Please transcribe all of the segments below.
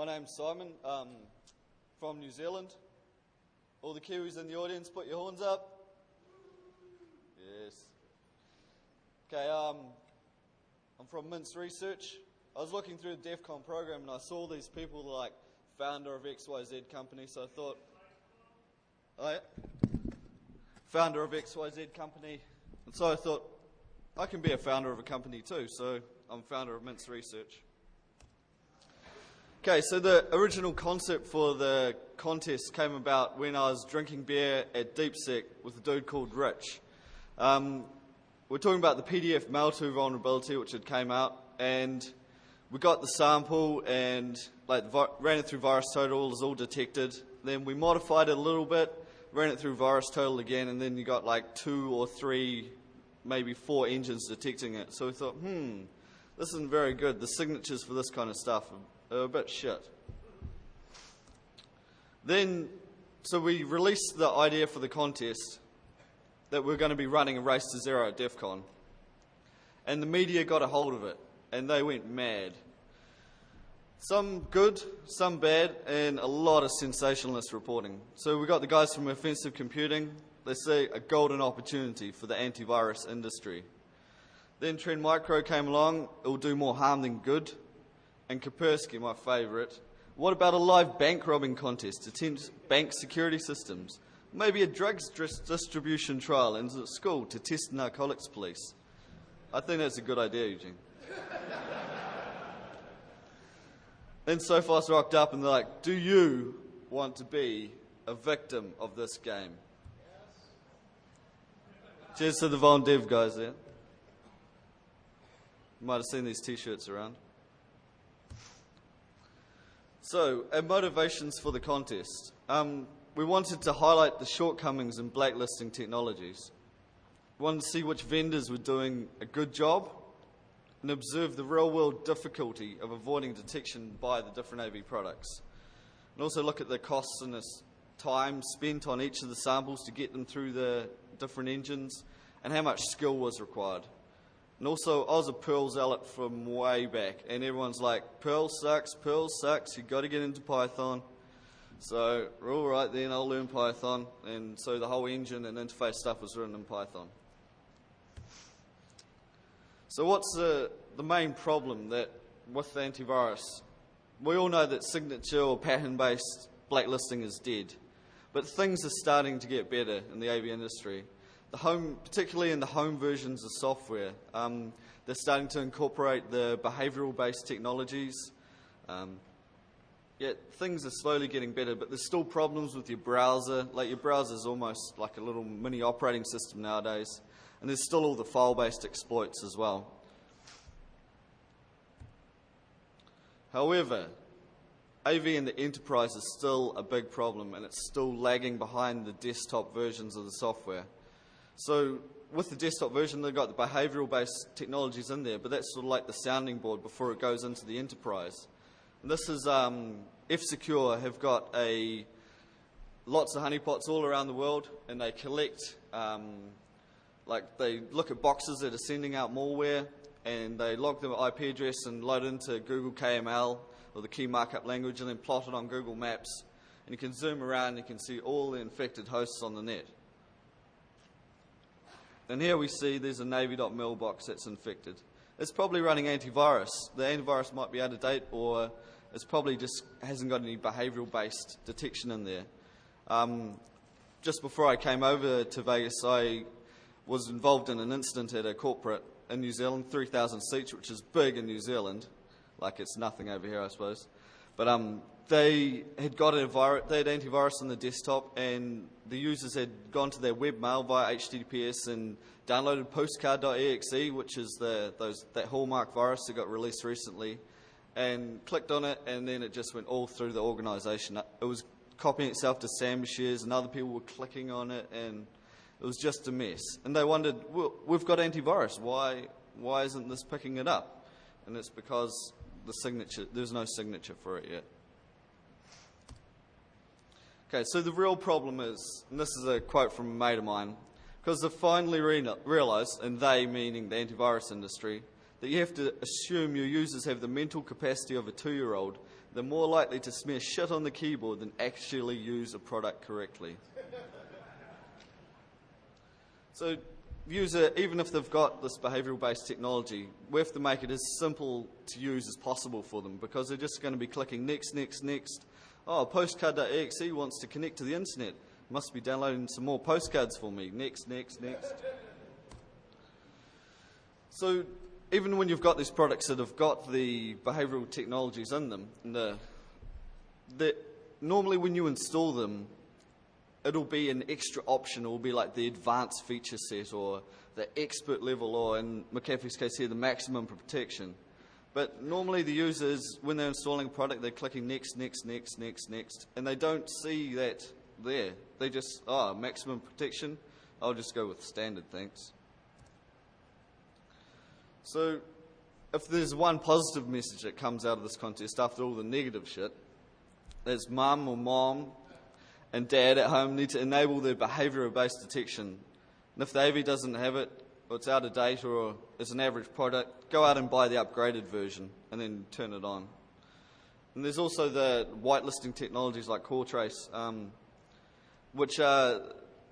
My name's Simon, from New Zealand. All the Kiwis in the audience, put your horns up. Yes. Okay, I'm from Mints Research. I was looking through the DEF CON program and I saw these people like founder of XYZ company, so I thought, founder of XYZ company, and so I thought, I can be a founder of a company too, so I'm founder of Mints Research. Okay, so the original concept for the contest came about when I was drinking beer at DeepSec with a dude called Rich. We're talking about the PDF Mail2 vulnerability, which had came out, and we got the sample and ran it through VirusTotal, it was all detected. Then we modified it a little bit, ran it through VirusTotal again, and then you got like 2 or 3, maybe 4 engines detecting it. So we thought, this isn't very good. The signatures for this kind of stuff are a bit shit. Then, so we released the idea for the contest that we're going to be running a race to zero at DEF CON. And the media got a hold of it, and they went mad. Some good, some bad, and a lot of sensationalist reporting. So we got the guys from Offensive Computing. They say a golden opportunity for the antivirus industry. Then Trend Micro came along. It will do more harm than good. And Kaspersky, my favourite. What about a live bank robbing contest to test bank security systems? Maybe a drugs distribution trial in a school to test narcotics police. I think that's a good idea, Eugene. Then SoFast rocked up and they're like, do you want to be a victim of this game? Yes. Cheers to the Von Dev guys there. You might have seen these t-shirts around. So, our motivations for the contest. We wanted to highlight the shortcomings in blacklisting technologies. We wanted to see which vendors were doing a good job and observe the real-world difficulty of avoiding detection by the different AV products. And also look at the costs and the time spent on each of the samples to get them through the different engines and how much skill was required. And also, I was a Perl zealot from way back, and everyone's like, Perl sucks, you've got to get into Python. So, all right then, I'll learn Python. And so the whole engine and interface stuff was written in Python. So what's the main problem with the antivirus? We all know that signature or pattern-based blacklisting is dead, but things are starting to get better in the AV industry. Particularly in the home versions of software, they're starting to incorporate the behavioral-based technologies. Things are slowly getting better, but there's still problems with your browser. Like your browser is almost like a little mini operating system nowadays, and there's still all the file-based exploits as well. However, AV in the enterprise is still a big problem, and it's still lagging behind the desktop versions of the software. So with the desktop version, they've got the behavioral-based technologies in there, but that's sort of like the sounding board before it goes into the enterprise. And this is F-Secure have got lots of honeypots all around the world, and they collect, they look at boxes that are sending out malware, and they log the IP address and load it into Google KML, or the key markup language, and then plot it on Google Maps. And you can zoom around and you can see all the infected hosts on the net. And here we see there's a Navy.mil box that's infected. It's probably running antivirus. The antivirus might be out of date, or it's probably just hasn't got any behavioral-based detection in there. Just before I came over to Vegas, I was involved in an incident at a corporate in New Zealand, 3,000 seats, which is big in New Zealand. Like it's nothing over here, I suppose. But they had got they had antivirus on the desktop, and the users had gone to their webmail via HTTPS and downloaded postcard.exe, which is that hallmark virus that got released recently, and clicked on it, and then it just went all through the organization. It was copying itself to SAM shares, and other people were clicking on it, and it was just a mess. And they wondered, well, we've got antivirus, why isn't this picking it up? And it's because there's no signature for it yet. Okay, so the real problem is, and this is a quote from a mate of mine, because they finally realised, and they meaning the antivirus industry, that you have to assume your users have the mental capacity of a 2-year-old they're more likely to smear shit on the keyboard than actually use a product correctly. So, user, even if they've got this behavioural-based technology, we have to make it as simple to use as possible for them, because they're just going to be clicking next, next, next. Oh, postcard.exe wants to connect to the internet. Must be downloading some more postcards for me. Next, next, next. So, even when you've got these products that have got the behavioural technologies in them, normally when you install them, it'll be an extra option. It'll be like the advanced feature set or the expert level, or in McAfee's case here, the maximum protection. But normally the users, when they're installing a product, they're clicking next, next, next, next, next, and they don't see that there. They just, maximum protection, I'll just go with standard, thanks. So, if there's one positive message that comes out of this contest after all the negative shit, there's mum or mom and dad at home need to enable their behavioural-based detection. And if the AV doesn't have it, or it's out of date, or it's an average product, go out and buy the upgraded version and then turn it on. And there's also the whitelisting technologies like CoreTrace, which are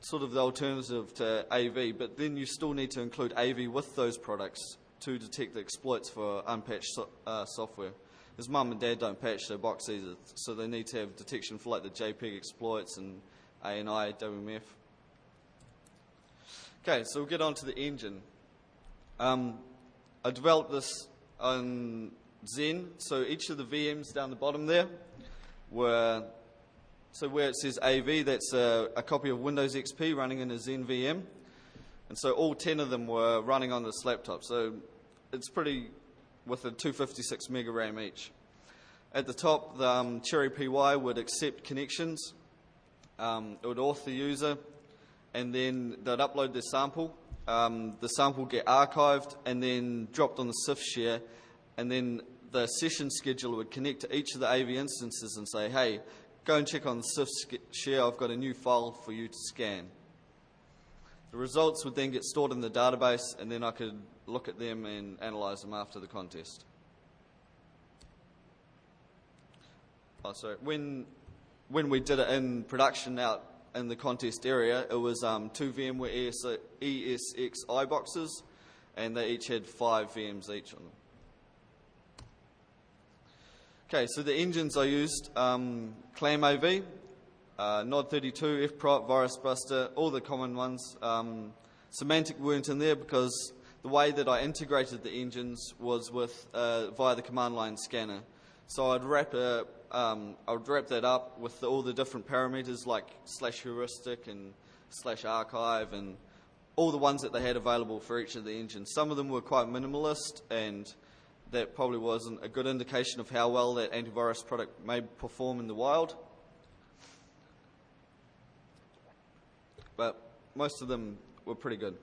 sort of the alternative to AV, but then you still need to include AV with those products to detect the exploits for unpatched software. Because mum and dad don't patch their box either, so they need to have detection for like the JPEG exploits and ANI, WMF. Okay, so we'll get on to the engine. I developed this on Zen, so each of the VMs down the bottom there were, so where it says AV, that's a copy of Windows XP running in a Zen VM. And so all 10 of them were running on this laptop. So it's pretty, with a 256 mega RAM each. At the top, the Cherry PY would accept connections. It would auth the user, and then they'd upload their sample. The sample would get archived and then dropped on the CIF share, and then the session scheduler would connect to each of the AV instances and say, hey, go and check on the CIF share, I've got a new file for you to scan. The results would then get stored in the database, and then I could look at them and analyse them after the contest. Oh, sorry. When we did it in production out in the contest area, it was 2 VMware ESXi boxes, and they each had 5 VMs each on them. Okay, so the engines I used, ClamAV, Nod32, FProp, VirusBuster, all the common ones. Semantic weren't in there because the way that I integrated the engines was with via the command line scanner. So I'd wrap that up with all the different parameters like /heuristic and /archive and all the ones that they had available for each of the engines. Some of them were quite minimalist, and that probably wasn't a good indication of how well that antivirus product may perform in the wild. But most of them were pretty good.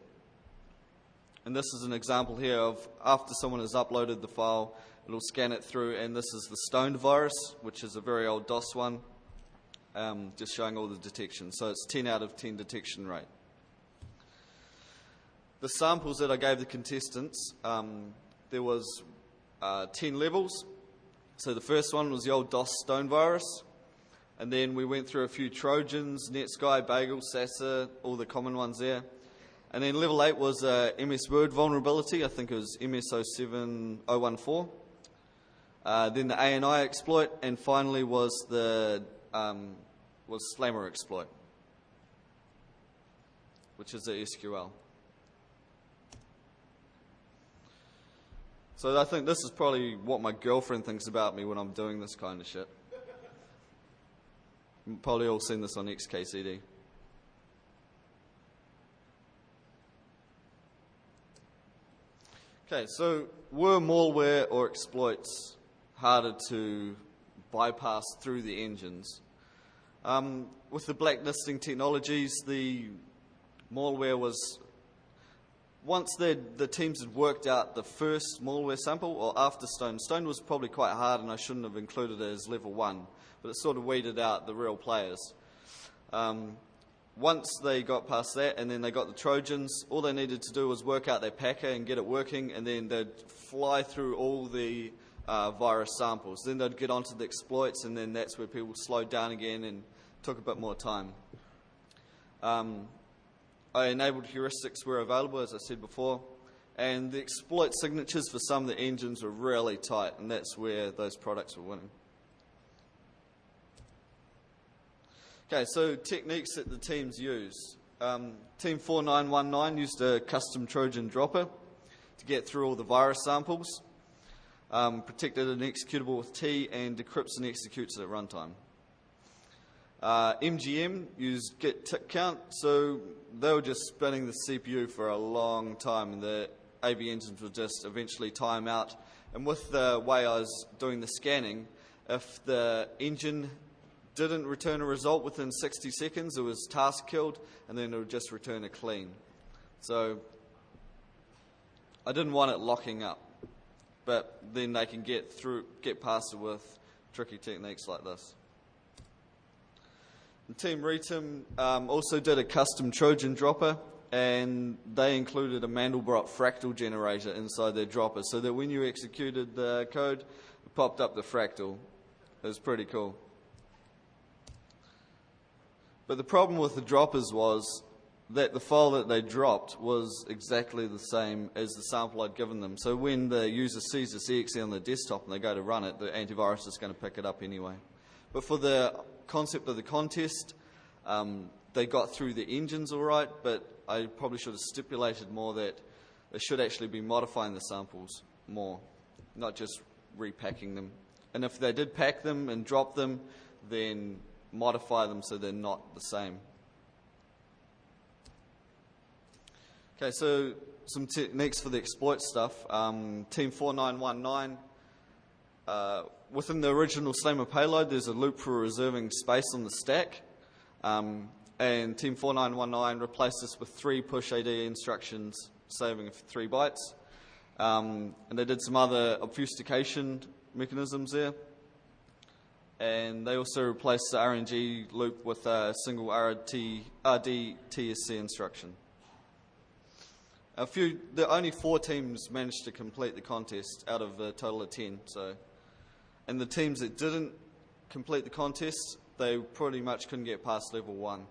And this is an example here of after someone has uploaded the file, it'll scan it through, and this is the stoned virus, which is a very old DOS one, just showing all the detection. So it's 10 out of 10 detection rate. The samples that I gave the contestants, there was 10 levels. So the first one was the old DOS stone virus. And then we went through a few Trojans, NetSky, Bagel, Sasa, all the common ones there. And then level 8 was MS Word vulnerability. I think it was MS07014. Then the ANI exploit, and finally was the Slammer exploit, which is the SQL. So I think this is probably what my girlfriend thinks about me when I'm doing this kind of shit. You've probably all seen this on XKCD. Okay, so were malware or exploits harder to bypass through the engines? With the blacklisting technologies, the malware was, once the teams had worked out the first malware sample, or after Stone. Stone was probably quite hard, and I shouldn't have included it as level 1, but it sort of weeded out the real players. Once they got past that, and then they got the Trojans, all they needed to do was work out their packer and get it working, and then they'd fly through all the virus samples. Then they'd get onto the exploits, and then that's where people slowed down again and took a bit more time. I enabled heuristics where available, as I said before, and the exploit signatures for some of the engines were really tight, and that's where those products were winning. Okay, so techniques that the teams use. Team 4919 used a custom Trojan dropper to get through all the virus samples, protected an executable with T, and decrypts and executes it at runtime. MGM used git tick count, so they were just spinning the CPU for a long time, and the AV engines would just eventually time out. And with the way I was doing the scanning, if the engine didn't return a result within 60 seconds, it was task killed, and then it would just return a clean. So I didn't want it locking up, but then they can get past it with tricky techniques like this. And Team Retim also did a custom Trojan dropper, and they included a Mandelbrot fractal generator inside their dropper, so that when you executed the code, it popped up the fractal. It was pretty cool. But the problem with the droppers was that the file that they dropped was exactly the same as the sample I'd given them. So when the user sees this exe on the desktop and they go to run it, the antivirus is going to pick it up anyway. But for the concept of the contest, they got through the engines all right, but I probably should have stipulated more that they should actually be modifying the samples more, not just repacking them. And if they did pack them and drop them, then modify them so they're not the same. Okay, so some techniques for the exploit stuff. Team 4919, within the original Slammer payload, there's a loop for reserving space on the stack. And Team 4919 replaced this with 3 push AD instructions, saving 3 bytes. And they did some other obfuscation mechanisms there. And they also replaced the RNG loop with a single RDTSC instruction. Only 4 teams managed to complete the contest out of a total of 10. And the teams that didn't complete the contest, they pretty much couldn't get past level 1.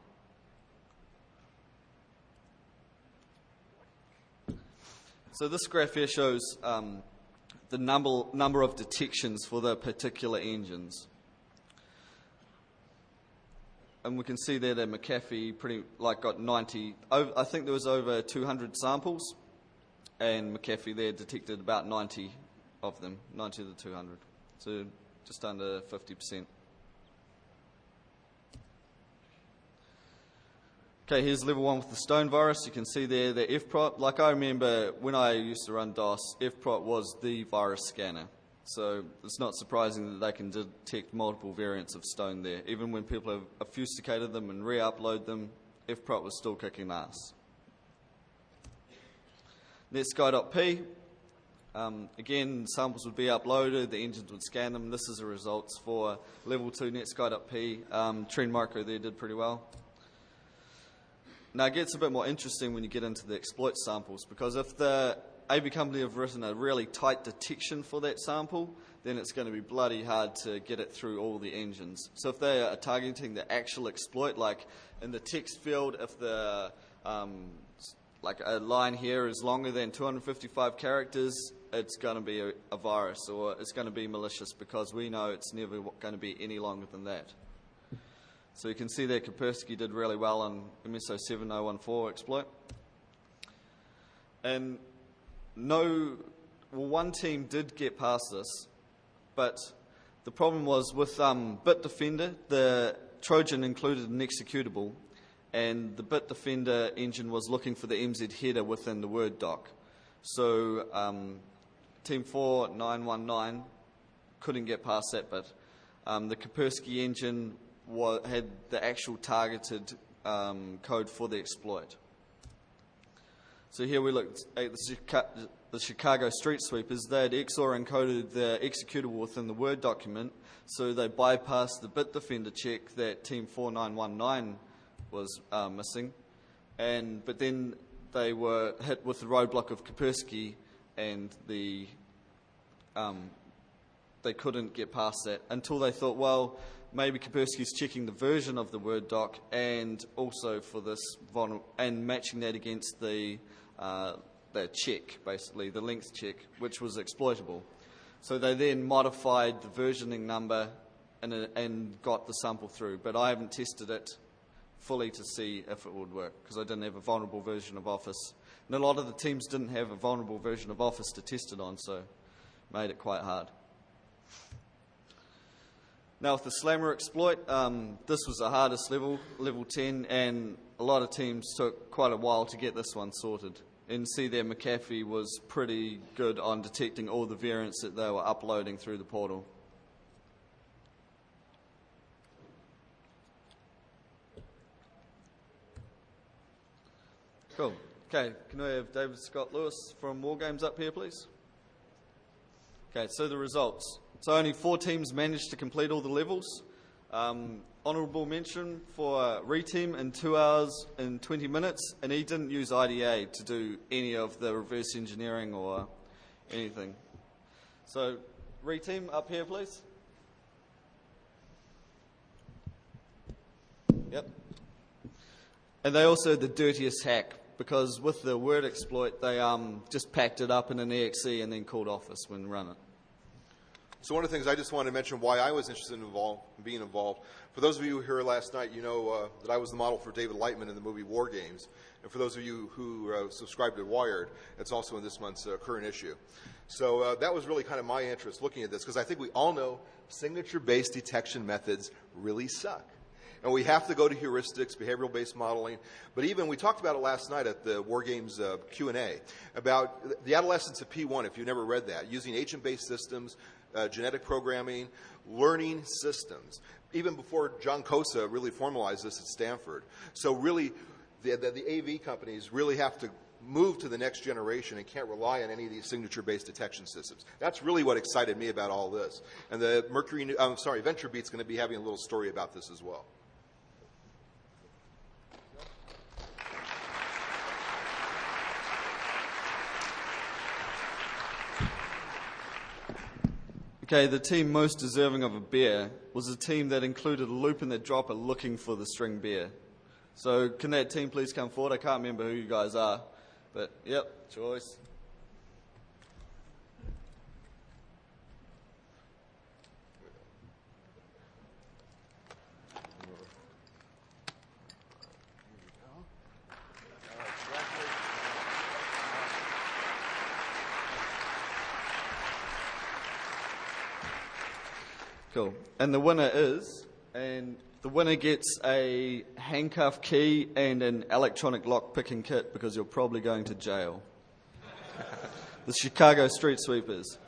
So this graph here shows the number of detections for the particular engines. And we can see there that McAfee got 90. I think there was over 200 samples, and McAfee there detected about 90 of them, 90 of the 200. So just under 50%. Okay, here's level 1 with the stone virus. You can see there the fprot. Like I remember when I used to run DOS, fprot was the virus scanner. So it's not surprising that they can detect multiple variants of stone there. Even when people have obfuscated them and re-upload them, fprot was still kicking ass. Netsky.p, again, samples would be uploaded, the engines would scan them. This is the results for level 2 Netsky.p. Trend Micro there did pretty well. Now it gets a bit more interesting when you get into the exploit samples, because if the AV company have written a really tight detection for that sample, then it's going to be bloody hard to get it through all the engines. So if they are targeting the actual exploit, like in the text field, if the like a line here is longer than 255 characters, it's going to be a virus, or it's going to be malicious, because we know it's never going to be any longer than that. So you can see there Kaspersky did really well on MSO 7014 exploit. And one team did get past this, but the problem was with Bitdefender, the Trojan included an executable, and the Bitdefender engine was looking for the MZ header within the Word doc. So Team 4919 couldn't get past that bit. The Kaspersky engine had the actual targeted code for the exploit. So here we looked at the Chicago street sweepers. They had XOR encoded the executable within the Word document, so they bypassed the Bitdefender check that Team 4919 was missing. But then they were hit with the roadblock of Kaspersky, and the they couldn't get past that until they thought, well, maybe Kaspersky's checking the version of the Word doc and also for this and matching that against the check, basically, the length check, which was exploitable. So they then modified the versioning number and got the sample through. But I haven't tested it fully to see if it would work because I didn't have a vulnerable version of Office. And a lot of the teams didn't have a vulnerable version of Office to test it on, so it made it quite hard. Now with the Slammer exploit, this was the hardest level, level 10, and a lot of teams took quite a while to get this one sorted. And see there, McAfee was pretty good on detecting all the variants that they were uploading through the portal. Cool. Okay, can I have David Scott Lewis from Wargames up here, please? Okay, so the results. So only 4 teams managed to complete all the levels. Honourable mention for Reteam in 2 hours and 20 minutes, and he didn't use IDA to do any of the reverse engineering or anything. So Reteam up here, please. Yep. And they also had the dirtiest hack, because with the Word exploit, they just packed it up in an exe and then called Office when run it. So one of the things I just wanted to mention why I was interested in being involved. For those of you who were here last night, you know that I was the model for David Lightman in the movie War Games. And for those of you who subscribe to Wired, it's also in this month's current issue. So that was really kind of my interest looking at this, because I think we all know signature-based detection methods really suck. And we have to go to heuristics, behavioral-based modeling. But even, we talked about it last night at the War Games Q&A, about the adolescence of P1, if you've never read that, using agent-based systems, genetic programming, learning systems, even before John Cosa really formalized this at Stanford. So really, the AV companies really have to move to the next generation and can't rely on any of these signature-based detection systems. That's really what excited me about all this. And the VentureBeat's going to be having a little story about this as well. Okay, the team most deserving of a bear was a team that included a loop in their dropper looking for the string bear. So can that team please come forward? I can't remember who you guys are, but yep, choice. Cool. And the winner is, and the winner gets a handcuff key and an electronic lock picking kit because you're probably going to jail. The Chicago Street Sweepers.